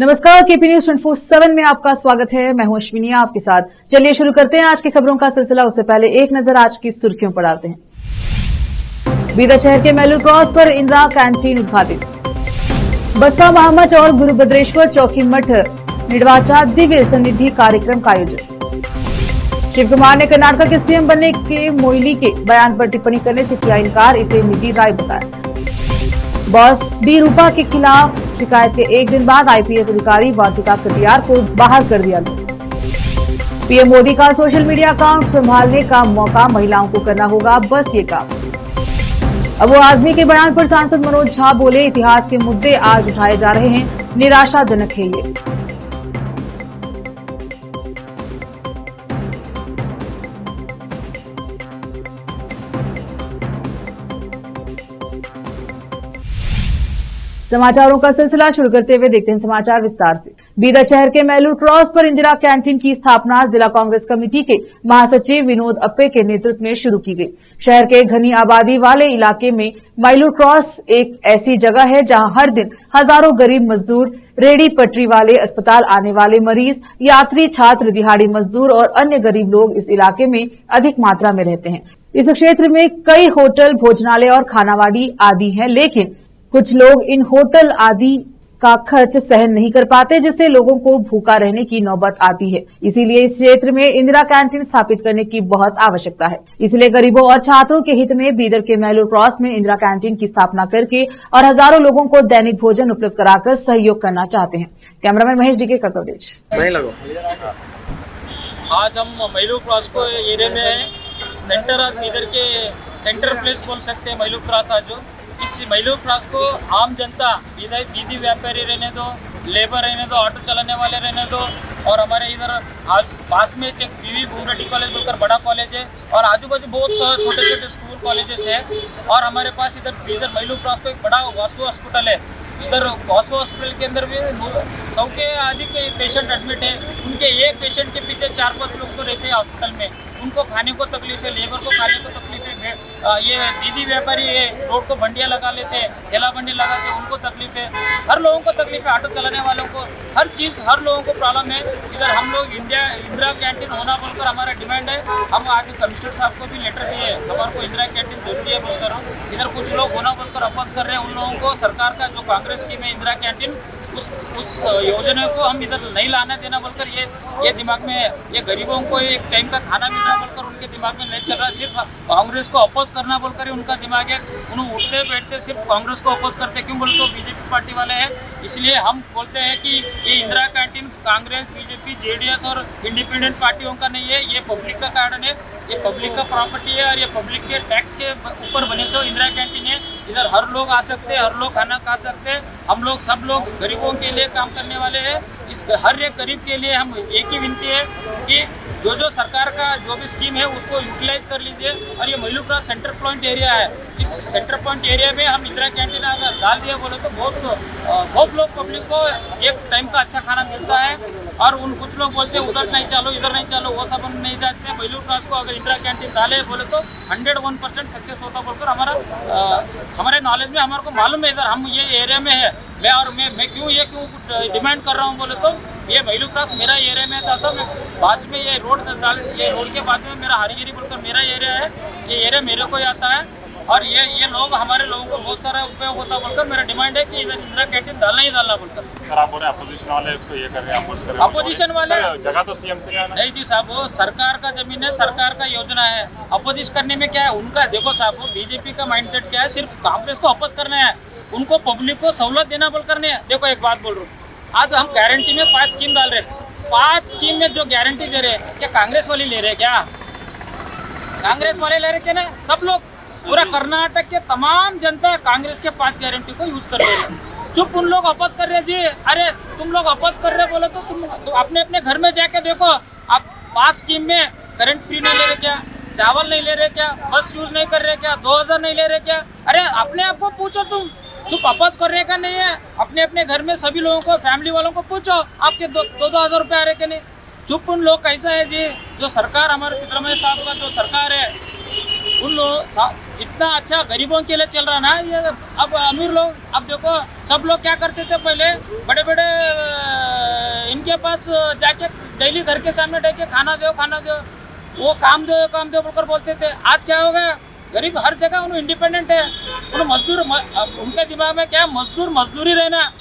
नमस्कार, KP news 24/7 में आपका स्वागत है। मैं हूं अश्विनी आपके साथ। चलिए शुरू करते हैं आज की खबरों का सिलसिला। उससे पहले एक नजर आज की सुर्खियों पर डालते हैं। बीदर शहर के मेलूर क्रॉस पर इंदिरा कैंटीन उद्घाटित। बसपा महामठ और गुरुभद्रेश्वर चौकी मठ निडवाचा दिव्य सन्निधि कार्यक्रम का आयोजन। शिव कुमार ने कर्नाटक के सीएम बनने के मोइली के बयान पर टिप्पणी करने से किया इनकार, इसे निजी राय बताया। बॉस डी रूपा के खिलाफ शिकायत के एक दिन बाद आईपीएस अधिकारी वाटिका कटियार को बाहर कर दिया गया। पीएम मोदी का सोशल मीडिया अकाउंट संभालने का मौका महिलाओं को करना होगा बस ये काम। अबू आजमी के बयान पर सांसद मनोज झा बोले, इतिहास के मुद्दे आज उठाए जा रहे हैं, निराशाजनक है ये। समाचारों का सिलसिला शुरू करते हुए देखते हैं समाचार विस्तार से। बीदर शहर के मेलूर क्रॉस पर इंदिरा कैंटीन की स्थापना जिला कांग्रेस कमेटी के महासचिव विनोद अप्पे के नेतृत्व में शुरू की गई। शहर के घनी आबादी वाले इलाके में मेलूर क्रॉस एक ऐसी जगह है जहां हर दिन हजारों गरीब मजदूर, रेहड़ी पटरी वाले, अस्पताल आने वाले मरीज, यात्री, छात्र, दिहाड़ी मजदूर और अन्य गरीब लोग इस इलाके में अधिक मात्रा में रहते हैं। इस क्षेत्र में कई होटल, भोजनालय और खानावाड़ी आदि हैं, लेकिन कुछ लोग इन होटल आदि का खर्च सहन नहीं कर पाते, जिससे लोगों को भूखा रहने की नौबत आती है। इसीलिए इस क्षेत्र में इंदिरा कैंटीन स्थापित करने की बहुत आवश्यकता है। इसलिए गरीबों और छात्रों के हित में बीदर के मेलूर क्रॉस में इंदिरा कैंटीन की स्थापना करके और हजारों लोगों को दैनिक भोजन उपलब्ध कराकर सहयोग करना चाहते हैं। कैमरामैन महेश डीके का कवरेज। आज हम मेलूर क्रॉस को एरिया में है, सेंटर बीदर के सेंटर प्लेस बोल सकते हैं मेलूर क्रॉस। आज जो इस मेलूर क्रॉस को आम जनता, बीदी व्यापारी रहने दो, लेबर रहने दो, ऑटो चलाने वाले रहने दो, और हमारे इधर आज पास में एक बीवी भूमरेड्डी कॉलेज बोलकर बड़ा कॉलेज है, और आजू बाजू बहुत छोटे छोटे स्कूल कॉलेजेस है। और हमारे पास इधर बीदर मेलूर क्रॉस को एक बड़ा वासु हॉस्पिटल है। इधर वासु हॉस्पिटल के अंदर भी 100 के अधिक पेशेंट एडमिट है। उनके एक पेशेंट के पीछे 4-5 लोग तो रहते हैं हॉस्पिटल में। उनको खाने को तकलीफ है, लेबर को खाने को तकलीफ है, ये बीदी व्यापारी है, रोड को भंडियाँ लगा लेते हैं, ठेला बंडी लगाते हैं, उनको तकलीफ है। हर लोगों को तकलीफ है, ऑटो चलाने वालों को, हर चीज़, हर लोगों को प्रॉब्लम है। इधर हम लोग इंदिरा कैंटीन होना बोलकर हमारा डिमांड है। हम आज कमिश्नर साहब को भी लेटर दिए, हमारे को इंदिरा कैंटीन जरूरी है बोलकर। इधर कुछ लोग होना बोलकर अपोज कर रहे हैं। उन लोगों को सरकार का जो कांग्रेस स्कीम है इंदिरा कैंटीन, उस योजना को हम इधर नहीं लाना देना बोलकर ये दिमाग में, ये गरीबों को एक टाइम का खाना मिल रहा बोलकर उनके दिमाग में नहीं चल रहा। सिर्फ कांग्रेस को अपोज करना बोलकर ही उनका दिमाग है। उन्होंने उठते बैठते सिर्फ कांग्रेस को अपोज करते, क्यों बोलते, तो बीजेपी पार्टी वाले हैं। इसलिए हम बोलते हैं कि ये Indira canteen Congress, BJP, JDS और इंडिपेंडेंट पार्टियों का नहीं है, ये पब्लिक का गार्डन है, ये पब्लिक का प्रॉपर्टी है, और ये पब्लिक के टैक्स के ऊपर बने से इंदिरा कैंटीन है। इधर हर लोग आ सकते हैं, हर लोग खाना खा सकते हैं। हम लोग सब लोग गरीबों के लिए काम करने वाले हैं। इस हर एक गरीब के लिए हम एक ही विनती है कि जो सरकार का जो भी स्कीम है उसको यूटिलाइज कर लीजिए। और ये Melur cross centre point area है, इस सेंटर पॉइंट एरिया में हम इंदिरा कैंटीन अगर डाल दिया बोले तो बहुत लोग पब्लिक को एक टाइम का अच्छा खाना मिलता है। और कुछ लोग बोलते हैं उधर नहीं चलो, इधर नहीं चलो, वो सब हम नहीं जाते हैं। मेलूर क्रॉस को अगर इंदिरा कैंटीन डाले बोले तो 101% सक्सेस होता बोलकर हमारे नॉलेज में, हमारे को मालूम है। इधर हम ये एरिया में है, मैं क्यों डिमांड कर रहा हूँ बोले तो ये मेलूर क्रॉस मेरा एरिया में था। मैं बाद में ये रोड के बाद में मेरा हरिगिरी बोलकर मेरा एरिया है, ये एरिया मेरे को ही आता है। और ये लोग, हमारे लोगों को बहुत सारा उपयोग होता बोलकर मेरा डिमांड है कि इधर इंदिरा कैंटीन डालना ही डालना बोलकर। सर आप बोल रहे हैं अपोजिशन वाले इसको ये कर रहे हैं, अपोज कर रहे हैं। अपोजिशन वाले जगह तो सीएम से नहीं जी साहब, वो सरकार का जमीन है, सरकार का योजना है। अपोजिश करने में क्या है उनका, देखो साहब, बीजेपी का माइंडसेट क्या है, सिर्फ कांग्रेस को अपोज करना है, उनको पब्लिक को सहूलत देना बोल करने है। देखो एक बात बोल रहा हूँ, आज हम गारंटी में 5 स्कीम डाल रहे हैं। 5 स्कीम में जो गारंटी दे रहे हैं, क्या कांग्रेस वाले ले रहे हैं? क्या कांग्रेस वाले ले रहे क्या? ना, सब लोग, पूरा कर्नाटक के तमाम जनता कांग्रेस के 5 गारंटी को यूज कर रहे हैं। चुप उन लोग अपोज कर रहे जी। अरे तुम लोग अपोज कर रहे बोले तो तुम अपने अपने घर में जाके देखो, आप 5 स्कीम में करंट फ्री नहीं ले रहे क्या, चावल नहीं ले रहे क्या, बस यूज नहीं कर रहे क्या, 2000 नहीं ले रहे क्या? अरे अपने आप को पूछो, तुम चुप अपोज करने का नहीं है। अपने अपने घर में सभी लोगों को, फैमिली वालों को पूछो, आपके 2-2 हज़ार रुपये आ रहे कि नहीं? चुप उन लोग कैसा है जी, जो सरकार हमारे सिद्धरामैया साहब का जो सरकार है, उन लोग जितना अच्छा गरीबों के लिए चल रहा ना ये, अब अमीर लोग, अब देखो सब लोग क्या करते थे पहले, बड़े बड़े इनके पास जाके डेली घर के सामने जाके खाना दो वो काम दो बोलकर बोलते थे। आज क्या हो गया, गरीब हर जगह उन्हें इंडिपेंडेंट है, उन्हें मजदूर, उनके दिमाग में क्या मजदूरी रहना,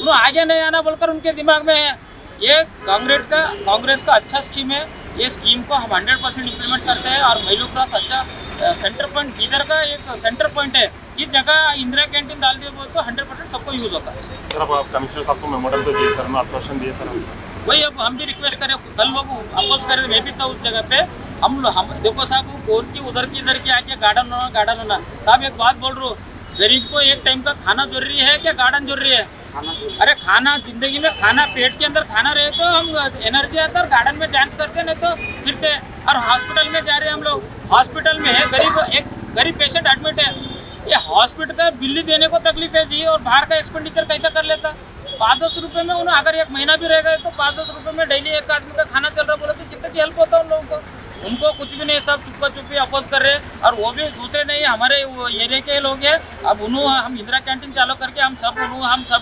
उन्हें आगे नहीं आना बोलकर उनके दिमाग में है। ये कांग्रेस का अच्छा स्कीम है, ये स्कीम को हम 100% इम्प्लीमेंट करते हैं और महिला क्रॉस अच्छा सेंटर पॉइंट, इधर का एक सेंटर पॉइंट है। इस जगह इंदिरा कैंटीन डाल दिए बोल तो 100% सबको यूज होता है। सर अब कमिश्नर साहब को मेमोरेंडम तो दिए सर, मैं आश्वासन दिए सर। वही अब हम भी रिक्वेस्ट करें, कल लोग अपोज करें, मैं भी था उस जगह पे। हम देखो साहब, कौन की इधर की आके गार्डन होना साहब, एक बात बोल रहा हूँ, गरीब को एक टाइम का खाना जरूरी है क्या गार्डन जरूरी है? अरे खाना, जिंदगी में खाना, पेट के अंदर खाना रहे तो हम एनर्जी आता है और गार्डन में डांस करते, नहीं तो फिरते। और हॉस्पिटल में जा रहे हैं हम लोग, हॉस्पिटल में है एक गरीब पेशेंट एडमिट है, ये हॉस्पिटल का बिल्ली देने को तकलीफ है जी, और बाहर का एक्सपेंडिचर कैसा कर लेता? 5-10 रुपये में उन्हें अगर एक महीना भी रह गए तो 5-10 रुपये में डेली एक आदमी का खाना चल रहा, बोले तो कितने की हेल्प होता है उन लोगों को। उनको कुछ भी नहीं, सब चुप्पा चुप्पी अपोज कर रहे हैं, और वो भी दूसरे नहीं, हमारे एरिया के लोग हैं। अब हम इंदिरा कैंटीन चालू करके हम सब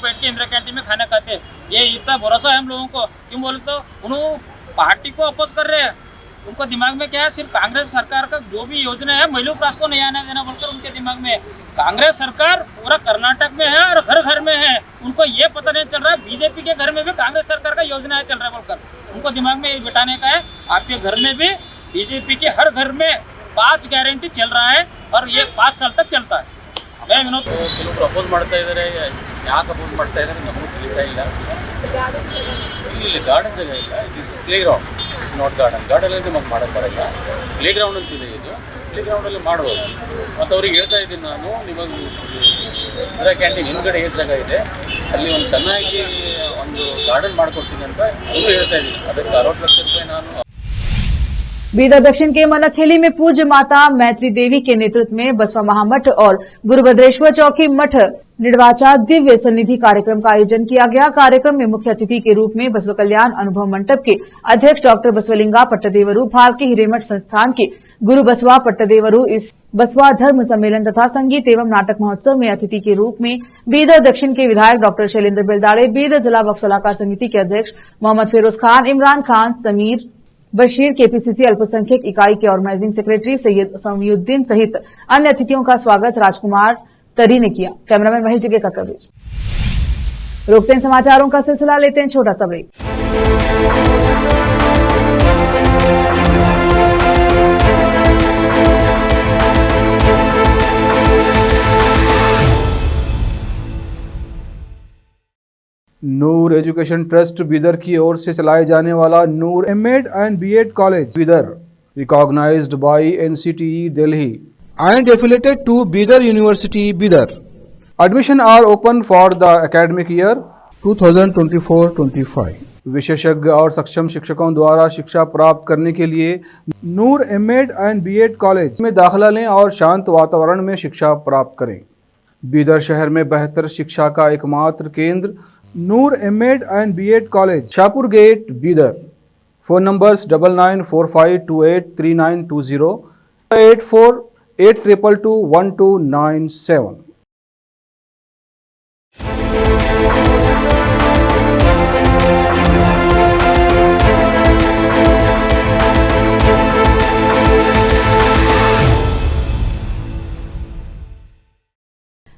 बैठ के इंदिरा कैंटीन में खाना खाते हैं। ये इतना भरोसा है हम लोगों को, क्यों बोले तो उन्होंने पार्टी को अपोज कर रहे हैं। उनको दिमाग में क्या है, सिर्फ कांग्रेस सरकार का जो भी योजना है महिला क्रॉस को नहीं आने देना बोलकर उनके दिमाग में है। कांग्रेस सरकार पूरा कर्नाटक में है और घर घर में है, उनको ये पता नहीं चल रहा है बीजेपी के घर में भी कांग्रेस सरकार का योजना चल रहा है बोलकर उनको दिमाग में ये बिठाने का है। आपके घर में भी बीजेपी के हर घर में 5 ग्यारंटी चल रहा है और ये 5 साल तक चलता है। मैं विनोद ಕೆಲವರು ಅಪೋಸ್ ಮಾಡ್ತಾ ಇದ್ದಾರೆ, ಯಾಕೆ ಅಪೋಸ್ ಮಾಡ್ತಾ ಇದ್ದಾರೆ ನಮಗೂ ತಿಳಿತಾ ಇಲ್ಲ। ಇಲ್ಲಿ ಗಾರ್ಡನ್ ಜಾಗ ಇಲ್ಲ, it is playground, it's not ಗಾರ್ಡನಲ್ಲಿ ನಮಗೆ ಮಾಡೋಕ್ಕೆ ಬರಲ್ಲ, ಪ್ಲೇ ಗ್ರೌಂಡ್ ಅಂತಿದೆ, ಇದು ಪ್ಲೇ ಗ್ರೌಂಡಲ್ಲಿ ಮಾಡ್ಬೋದು। ಮತ್ತು ಅವ್ರಿಗೆ ಹೇಳ್ತಾ ಇದ್ದೀನಿ ನಾನು, ನಿಮಗೆ ಇಂದಿರಾ ಕ್ಯಾಂಟೀನ್ ಹಿಂದ್ಗಡೆ ಎಷ್ಟು ಜಾಗ ಇದೆ ಅಲ್ಲಿ ಒಂದು ಚೆನ್ನಾಗಿ ಒಂದು ಗಾರ್ಡನ್ ಮಾಡಿಕೊಡ್ತೀನಿ ಅಂತ ಅವರು ಹೇಳ್ತಾ ಇದ್ದೀನಿ। ಅದಕ್ಕೆ 60 ಲಕ್ಷ ರೂಪಾಯಿ ನಾನು बीदर दक्षिण के मनथेली में पूज्य माता मैत्री देवी के नेतृत्व में बसवा महामठ और गुरुभद्रेश्वर चौकी मठ निर्वाचा दिव्य सन्निधि कार्यक्रम का आयोजन किया गया। कार्यक्रम में मुख्य अतिथि के रूप में बसव कल्याण अनुभव मंडप के अध्यक्ष डॉक्टर बसवलिंगा पट्टदेवरू, भारतीय हिरेमठ संस्थान के गुरु बसवा पट्टदेवरू इस बसवा धर्म सम्मेलन तथा संगीत एवं नाटक महोत्सव में अतिथि के रूप में बीदर दक्षिण के विधायक डॉक्टर शैलेंद्र बेलदाड़े, बीदर जिला वक्फ सलाहकार समिति के अध्यक्ष मोहम्मद फिरोज खान, इमरान खान, समीर बशीर, केपीसीसी अल्पसंख्यक इकाई के ऑर्गेनाइजिंग सेक्रेटरी सैयद समीउद्दीन सहित अन्य अतिथियों का स्वागत राजकुमार तरी ने किया। कैमरामैन महेश जगे का कवरेज। रोकते हैं समाचारों का सिलसिला, लेते हैं छोटा सा break. Noor education trust Bidar की ओर से चलाए जाने वाला Noor MEd and BEd college Bidar, recognised by NCTE Delhi and affiliated to Bidar University, Bidar. Admission are open for the academic year 2024-25. विशेषज्ञ और सक्षम शिक्षकों द्वारा शिक्षा प्राप्त करने के लिए नूर एमएड एंड बीएड कॉलेज में दाखिला लें और शांत वातावरण में शिक्षा प्राप्त करें। बीदर शहर में बेहतर शिक्षा का एकमात्र केंद्र Noor MEd and BEd college, Shahpur gate, Bidar. Phone numbers 9945283920, 8482221297।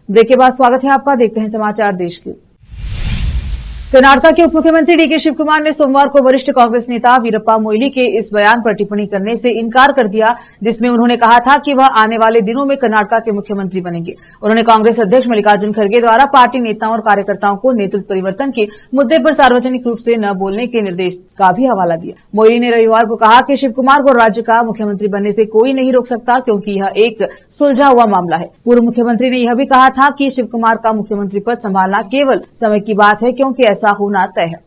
Break के बाद स्वागत है आपका, देखते हैं समाचार देश के। कर्नाटका के उप मुख्यमंत्री डीके शिव कुमार ने सोमवार को वरिष्ठ कांग्रेस नेता वीरप्पा मोइली के इस बयान पर टिप्पणी करने से इनकार कर दिया जिसमें उन्होंने कहा था कि वह आने वाले दिनों में कर्नाटका के मुख्यमंत्री बनेंगे। उन्होंने कांग्रेस अध्यक्ष मल्लिकार्जुन खड़गे द्वारा पार्टी नेताओं और कार्यकर्ताओं को नेतृत्व परिवर्तन के मुद्दे पर सार्वजनिक रूप से न बोलने के निर्देश का भी हवाला दिया। मोइली ने रविवार को कहा कि शिव कुमार को राज्य का मुख्यमंत्री बनने से कोई नहीं रोक सकता क्योंकि यह एक सुलझा हुआ मामला है। पूर्व मुख्यमंत्री ने यह भी कहा था कि शिव कुमार का मुख्यमंत्री पद संभालना केवल समय की बात है क्योंकि ऐसा होना तय है।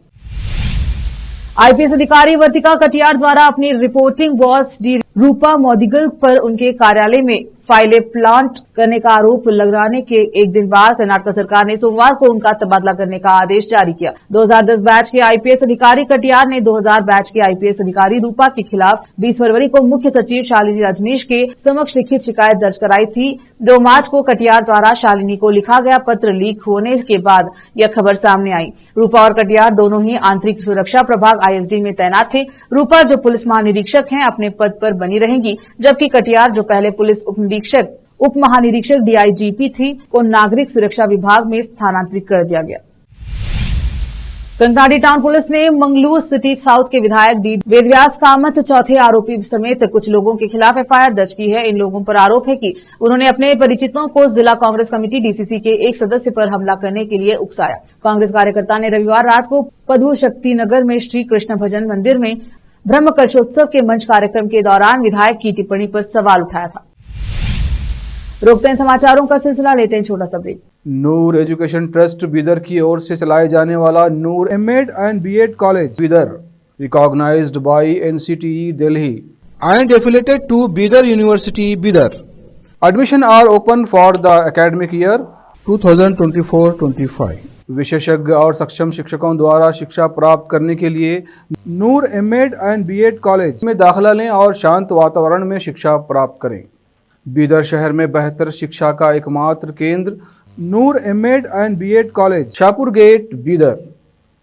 आईपीएस अधिकारी वर्तिका कटियार द्वारा अपनी रिपोर्टिंग बॉस डी रूपा मोदिगल पर उनके कार्यालय में फाइलें प्लांट करने का आरोप लगाने के एक दिन बाद कर्नाटक सरकार ने सोमवार को उनका तबादला करने का आदेश जारी किया। 2010 बैच के आईपीएस अधिकारी कटियार ने 2000 बैच के आईपीएस अधिकारी रूपा के खिलाफ 20 फरवरी को मुख्य सचिव शालिनी रजनीश के समक्ष लिखित शिकायत दर्ज कराई थी। 2 मार्च को कटियार द्वारा शालिनी को लिखा गया पत्र लीक होने के बाद यह खबर सामने आई। रूपा और कटियार दोनों ही आंतरिक सुरक्षा प्रभाग आईएसडी में तैनात थे। रूपा जो पुलिस महानिरीक्षक हैं अपने पद पर बनी रहेंगी, जबकि कटियार जो पहले पुलिस उप महानिरीक्षक डीआईजीपी थी को नागरिक सुरक्षा विभाग में स्थानांतरित कर दिया गया। कंकनाडी टाउन पुलिस ने मंगलूर सिटी साउथ के विधायक डी वेदव्यास कामत चौथे आरोपी समेत कुछ लोगों के खिलाफ एफआईआर दर्ज की है। इन लोगों पर आरोप है कि उन्होंने अपने परिचितों को जिला कांग्रेस कमेटी डीसीसी के एक सदस्य पर हमला करने के लिए उकसाया। कांग्रेस कार्यकर्ता ने रविवार रात को पदू शक्ति नगर में श्री कृष्ण भजन मंदिर में ब्रह्म कलशोत्सव के मंच कार्यक्रम के दौरान विधायक की टिप्पणी पर सवाल उठाया था। रोकते हैं समाचारों का सिलसिला, लेते हैं छोटा सा break. Noor education trust Bidar की ओर से चलाए जाने वाला Noor MEd and BEd college Bidar recognised by NCTE Delhi and affiliated to Bidar University, Bidar. Admission are open for the academic year 2024-25. विशेषज्ञ और सक्षम शिक्षकों द्वारा शिक्षा प्राप्त करने के लिए नूर एमएड एंड बीएड कॉलेज में दाखिला लें और शांत वातावरण में शिक्षा प्राप्त करें। बीदर शहर में बेहतर शिक्षा का एकमात्र केंद्र Noor MEd and BEd college, Shahpur gate, Bidar.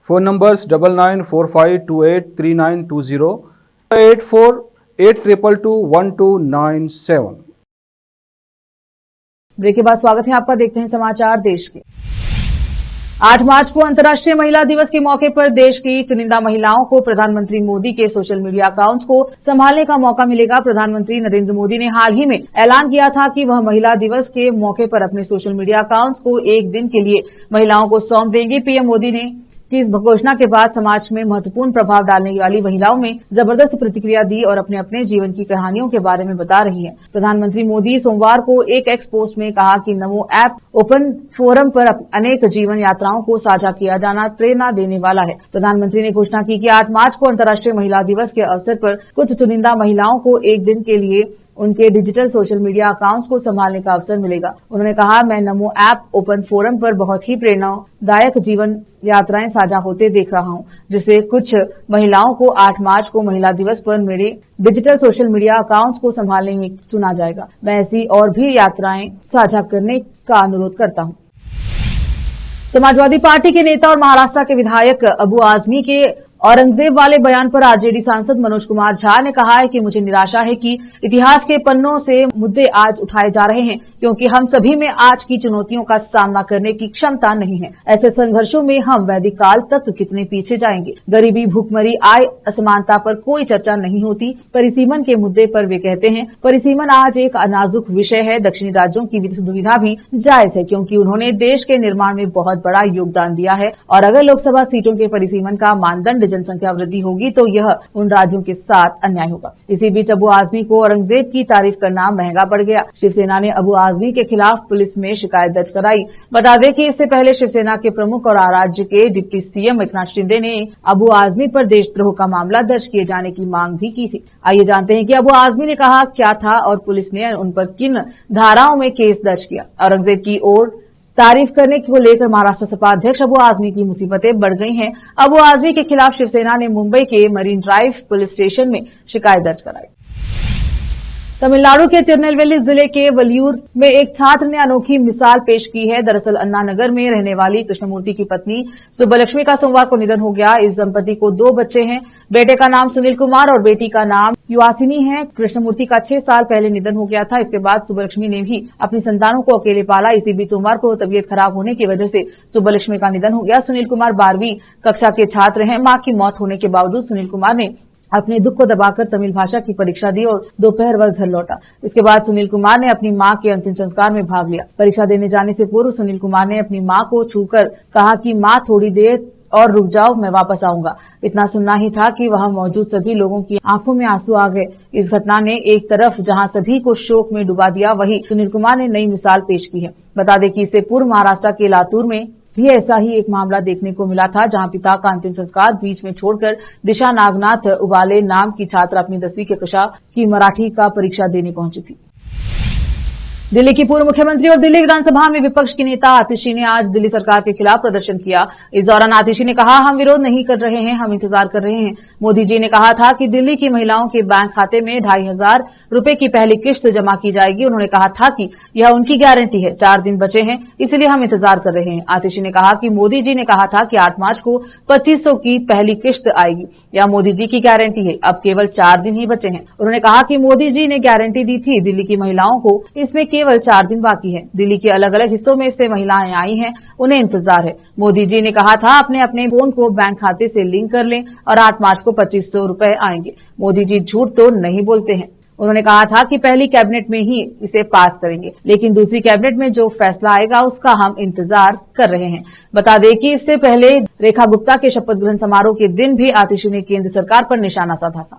Phone numbers 9945283920, 8482221297। Break के बाद स्वागत है आपका। देखते हैं समाचार देश के। 8 मार्च को अंतर्राष्ट्रीय महिला दिवस के मौके पर देश की चुनिंदा महिलाओं को प्रधानमंत्री मोदी के सोशल मीडिया अकाउंट्स को संभालने का मौका मिलेगा। प्रधानमंत्री नरेंद्र मोदी ने हाल ही में ऐलान किया था कि वह महिला दिवस के मौके पर अपने सोशल मीडिया अकाउंट्स को एक दिन के लिए महिलाओं को सौंप देंगे। पीएम मोदी ने की इस घोषणा के बाद समाज में महत्वपूर्ण प्रभाव डालने वाली महिलाओं में जबरदस्त प्रतिक्रिया दी और अपने अपने जीवन की कहानियों के बारे में बता रही हैं। प्रधानमंत्री मोदी सोमवार को एक एक्स पोस्ट में कहा कि नमो ऐप ओपन फोरम पर अनेक जीवन यात्राओं को साझा किया जाना प्रेरणा देने वाला है। प्रधानमंत्री ने घोषणा की कि 8 मार्च को अंतर्राष्ट्रीय महिला दिवस के अवसर पर कुछ चुनिंदा महिलाओं को एक दिन के लिए उनके डिजिटल सोशल मीडिया अकाउंट्स को संभालने का अवसर मिलेगा। उन्होंने कहा, मैं नमो ऐप ओपन फोरम पर बहुत ही प्रेरणादायक जीवन यात्राएं साझा होते देख रहा हूं, जिससे कुछ महिलाओं को 8 मार्च को महिला दिवस पर मेरे डिजिटल सोशल मीडिया अकाउंट्स को संभालने में चुना जाएगा। मैं ऐसी और भी यात्राएं साझा करने का अनुरोध करता हूं। समाजवादी पार्टी के नेता और महाराष्ट्र के विधायक अबू आजमी के औरंगजेब वाले बयान पर आरजेडी सांसद मनोज कुमार झा ने कहा है कि मुझे निराशा है कि इतिहास के पन्नों से मुद्दे आज उठाए जा रहे हैं, क्योंकि हम सभी में आज की चुनौतियों का सामना करने की क्षमता नहीं है। ऐसे संघर्षों में हम वैदिक काल तक कितने पीछे जाएंगे। गरीबी, भूखमरी, आय असमानता पर कोई चर्चा नहीं होती। परिसीमन के मुद्दे पर वे कहते हैं, परिसीमन आज एक नाजुक विषय है। दक्षिणी राज्यों की दुविधा भी जायज है, क्योंकि उन्होंने देश के निर्माण में बहुत बड़ा योगदान दिया है, और अगर लोकसभा सीटों के परिसीमन का मानदंड जनसंख्या वृद्धि होगी तो यह उन राज्यों के साथ अन्याय होगा। इसी बीच अबू आजमी को औरंगजेब की तारीफ करना महंगा पड़ गया। शिवसेना ने अबू आजमी के खिलाफ पुलिस में शिकायत दर्ज कराई। बता दें कि इससे पहले शिवसेना के प्रमुख और राज्य के डिप्टी सीएम एकनाथ शिंदे ने अबू आजमी पर देशद्रोह का मामला दर्ज किए जाने की मांग भी की थी। आइए जानते हैं कि अबू आजमी ने कहा क्या था और पुलिस ने उन पर किन धाराओं में केस दर्ज किया। औरंगजेब की ओर तारीफ करने को लेकर महाराष्ट्र सपा अध्यक्ष अबू आजमी की मुसीबतें बढ़ गई हैं। अबू आजमी के खिलाफ शिवसेना ने मुंबई के मरीन ड्राइव पुलिस स्टेशन में शिकायत दर्ज कराई। तमिलनाडु के तिरुनेलवेली जिले के वलियूर में एक छात्र ने अनोखी मिसाल पेश की है। दरअसल अन्ना नगर में रहने वाली कृष्णमूर्ति की पत्नी सुब्बलक्ष्मी का सोमवार को निधन हो गया। इस दंपति को 2 बच्चे हैं। बेटे का नाम सुनील कुमार और बेटी का नाम युवासिनी है। कृष्णमूर्ति का 6 साल पहले निधन हो गया था। इसके बाद सुब्बलक्ष्मी ने भी अपनी संतानों को अकेले पाला। इसी बीच सोमवार को तबीयत खराब होने की वजह से सुब्बलक्ष्मी का निधन हो गया। सुनील कुमार 12वीं कक्षा के छात्र हैं। मां की मौत होने के बावजूद सुनील कुमार ने अपने दुख को दबाकर तमिल भाषा की परीक्षा दी और दोपहर वक्त घर लौटा। इसके बाद सुनील कुमार ने अपनी मां के अंतिम संस्कार में भाग लिया। परीक्षा देने जाने से पूर्व सुनील कुमार ने अपनी मां को छूकर कहा कि मां थोड़ी देर और रुक जाओ, मैं वापस आऊंगा। इतना सुनना ही था कि वहां मौजूद सभी लोगों की आंखों में आंसू आ गए। इस घटना ने एक तरफ जहां सभी को शोक में डुबा दिया, वहीं सुनील कुमार ने नई मिसाल पेश की है। बता दें कि इससे पूर्व महाराष्ट्र के लातूर में भी ऐसा ही एक मामला देखने को मिला था, जहां पिता का अंतिम संस्कार बीच में छोड़कर दिशा नागनाथ उबाले नाम की छात्रा अपनी 10वीं की कक्षा की मराठी का परीक्षा देने पहुंची थी। दिल्ली की पूर्व मुख्यमंत्री और दिल्ली विधानसभा में विपक्ष की नेता आतिशी ने आज दिल्ली सरकार के खिलाफ प्रदर्शन किया। इस दौरान आतिशी ने कहा, हम विरोध नहीं कर रहे हैं, हम इंतजार कर रहे हैं। मोदी जी ने कहा था कि दिल्ली की महिलाओं के बैंक खाते में 2500 रुपए की पहली किश्त जमा की जाएगी। उन्होंने कहा था कि यह उनकी गारंटी है, 4 दिन बचे हैं, इसलिए हम इंतजार कर रहे हैं। आतिशी ने कहा कि मोदी जी ने कहा था कि 8 मार्च को 2500 की पहली किश्त आएगी, यह मोदी जी की गारंटी है, अब केवल 4 दिन ही बचे हैं। उन्होंने कहा कि मोदी जी ने गारंटी दी थी दिल्ली की महिलाओं को, इसमें केवल 4 दिन बाकी है। दिल्ली के अलग अलग हिस्सों में से महिलाएं आई हैं, उन्हें इंतजार है। मोदी जी ने कहा था अपने अपने फोन को बैंक खाते से लिंक कर लें और 8 मार्च को 2500 रुपए आएंगे। मोदी जी झूठ तो नहीं बोलते हैं। उन्होंने कहा था कि पहली कैबिनेट में ही इसे पास करेंगे, लेकिन दूसरी कैबिनेट में जो फैसला आएगा उसका हम इंतजार कर रहे हैं। बता दें कि इससे पहले रेखा गुप्ता के शपथ ग्रहण समारोह के दिन भी आतिशी ने केंद्र सरकार पर निशाना साधा था।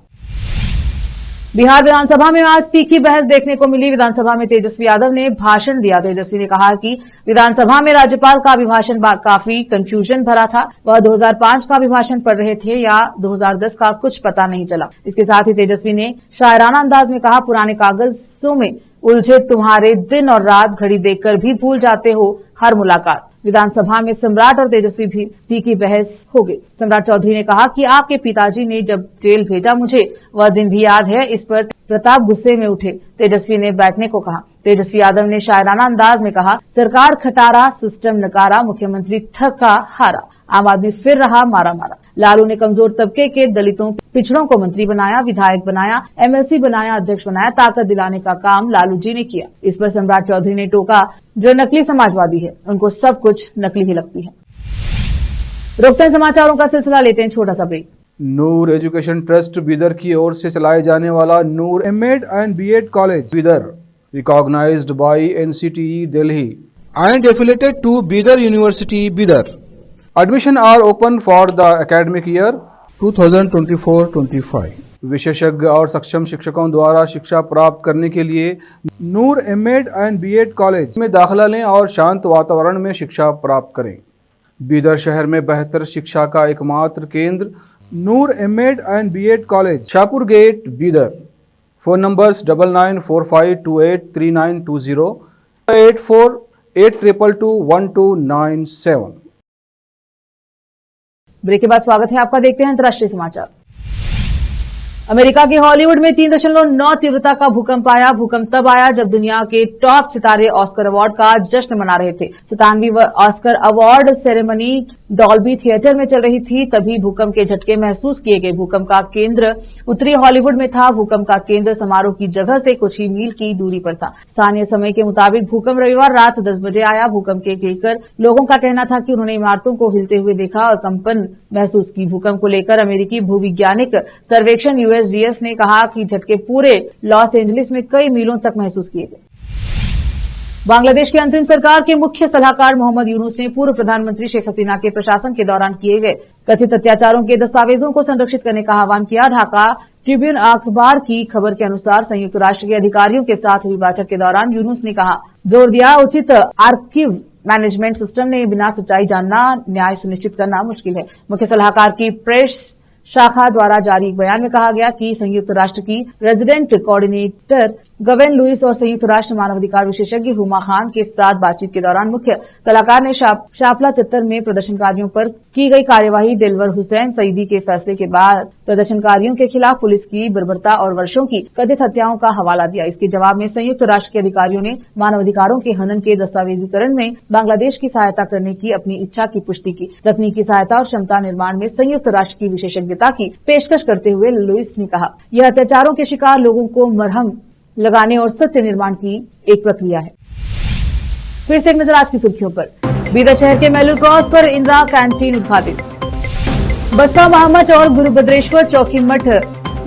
बिहार विधानसभा में आज तीखी बहस देखने को मिली। विधानसभा में तेजस्वी यादव ने भाषण दिया। तेजस्वी ने कहा कि विधानसभा में राज्यपाल का अभिभाषण काफी कंफ्यूजन भरा था। वह 2005 का अभिभाषण पढ़ रहे थे या 2010 का, कुछ पता नहीं चला। इसके साथ ही तेजस्वी ने शायराना अंदाज में कहा, पुराने कागजों में उलझे तुम्हारे दिन और रात, घड़ी देखकर भी भूल जाते हो हर मुलाकात। विधानसभा में सम्राट और तेजस्वी भी तीखी बहस हो गई। सम्राट चौधरी ने कहा कि आपके पिताजी ने जब जेल भेजा मुझे वह दिन भी याद है। इस पर प्रताप गुस्से में उठे। तेजस्वी ने बैठने को कहा। तेजस्वी यादव ने शायराना अंदाज में कहा, सरकार खटारा, सिस्टम नकारा, मुख्यमंत्री थका हारा, आम आदमी फिर रहा मारा मारा। लालू ने कमजोर तबके के दलितों पिछड़ों को मंत्री बनाया, विधायक बनाया, एमएलसी बनाया, अध्यक्ष बनाया, ताकत दिलाने का काम लालू जी ने किया। इस पर सम्राट चौधरी ने टोका, जो नकली समाजवादी है उनको सब कुछ नकली ही लगती है। रोकते हैं समाचारों का सिलसिला, लेते हैं छोटा सा break. Noor education trust Bidar की ओर से चलाए जाने वाला Noor MEd and BEd college Bidar, recognised by NCTE Delhi and affiliated to Bidar University, Bidar. Admission are open for the academic year 2024-25. विशेषज्ञ और सक्षम शिक्षकों द्वारा शिक्षा प्राप्त करने के लिए नूर एमएड एंड बीएड कॉलेज में दाखिला लें और शांत वातावरण में शिक्षा प्राप्त करें। बीदर शहर में बेहतर शिक्षा का एकमात्र केंद्र Noor MEd and BEd college, Shahpur gate, Bidar. Phone numbers 9945283920, 8482221297। Break के बाद स्वागत है आपका। देखते हैं अंतर्राष्ट्रीय समाचार। अमेरिका के हॉलीवुड में 3.9 तीव्रता का भूकंप आया। भूकंप तब आया जब दुनिया के टॉप सितारे ऑस्कर अवार्ड का जश्न मना रहे थे। 97वीं Oscar award ceremony Dolby theatre में चल रही थी, तभी भूकंप के झटके महसूस किए गए। भूकंप का केंद्र उत्तरी हॉलीवुड में था। भूकंप का केंद्र समारोह की जगह से कुछ ही मील की दूरी पर था। स्थानीय समय के मुताबिक भूकंप रविवार रात 10 बजे आया। भूकंप के लेकर लोगों का कहना था कि उन्होंने इमारतों को हिलते हुए देखा और कंपन महसूस की। भूकंप को लेकर अमेरिकी भूविज्ञानिक सर्वेक्षण यूएसजीएस ने कहा कि झटके पूरे लॉस एंजलिस में कई मीलों तक महसूस किए गए। बांग्लादेश की अंतरिम सरकार के मुख्य सलाहकार मोहम्मद यूनुस ने पूर्व प्रधानमंत्री शेख हसीना के प्रशासन के दौरान किए गए कथित अत्याचारों के दस्तावेजों को संरक्षित करने का आह्वान किया। ढाका ट्रिब्यून अखबार की खबर के अनुसार संयुक्त राष्ट्र के अधिकारियों के साथ हुई बैठक के दौरान यूनुस ने कहा, जोर दिया, उचित आर्कीव मैनेजमेंट सिस्टम ने बिना सच्चाई जानना न्याय सुनिश्चित करना मुश्किल है। मुख्य सलाहकार की प्रेस शाखा द्वारा जारी एक बयान में कहा गया कि संयुक्त राष्ट्र की रेजिडेंट कोऑर्डिनेटर गवेन लुइस और संयुक्त राष्ट्र मानवाधिकार विशेषज्ञ हुमा खान के साथ बातचीत के दौरान मुख्य सलाहकार ने शापला चत्तर में प्रदर्शनकारियों पर की गई कार्यवाही, दिलवर हुसैन सईदी के फैसले के बाद प्रदर्शनकारियों के खिलाफ पुलिस की बर्बरता और वर्षों की कथित हत्याओं का हवाला दिया। इसके जवाब में संयुक्त राष्ट्र के अधिकारियों ने मानवाधिकारों के हनन के दस्तावेजीकरण में बांग्लादेश की सहायता करने की अपनी इच्छा की पुष्टि की। तकनीकी सहायता और क्षमता निर्माण में संयुक्त राष्ट्र की विशेषज्ञता की पेशकश करते हुए लुइस ने कहा, यह अत्याचारों के शिकार लोगों को मरहम लगाने और सत्य निर्माण की एक प्रक्रिया है। फिर से एक नजर आज की सुर्खियों पर। बीदर शहर के मेलूर क्रॉस पर इंदिरा कैंटीन उद्घाटित। बसपा महामठ और गुरुभद्रेश्वर चौकी मठ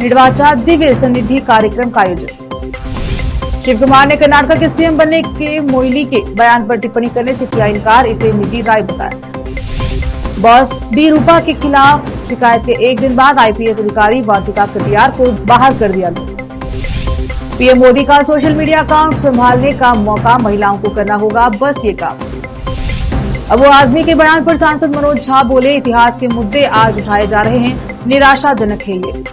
निडवाचा दिव्य सन्निधि कार्यक्रम का आयोजन। शिव कुमार ने कर्नाटक के सीएम बनने के मोइली के बयान पर टिप्पणी करने से किया इनकार, इसे निजी राय बताया। बॉस डी रूपा के खिलाफ शिकायत के एक दिन बाद आईपीएस अधिकारी वाटिका कटियार को बाहर कर दिया गया। पीएम मोदी का सोशल मीडिया अकाउंट संभालने का मौका महिलाओं को करना होगा बस ये काम। अबू आजमी के बयान पर सांसद मनोज झा बोले, इतिहास के मुद्दे आज उठाए जा रहे हैं, निराशाजनक है ये।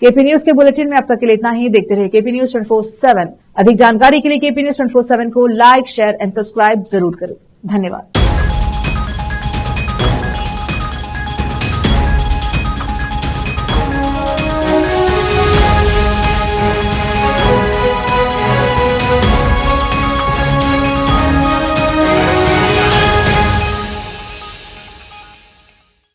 केपी न्यूज के बुलेटिन में अब तक के लिए इतना ही। देखते रहिए केपी न्यूज 24/7। अधिक जानकारी के लिए केपी न्यूज 24/7 को लाइक, शेयर एंड सब्सक्राइब जरूर करें। धन्यवाद।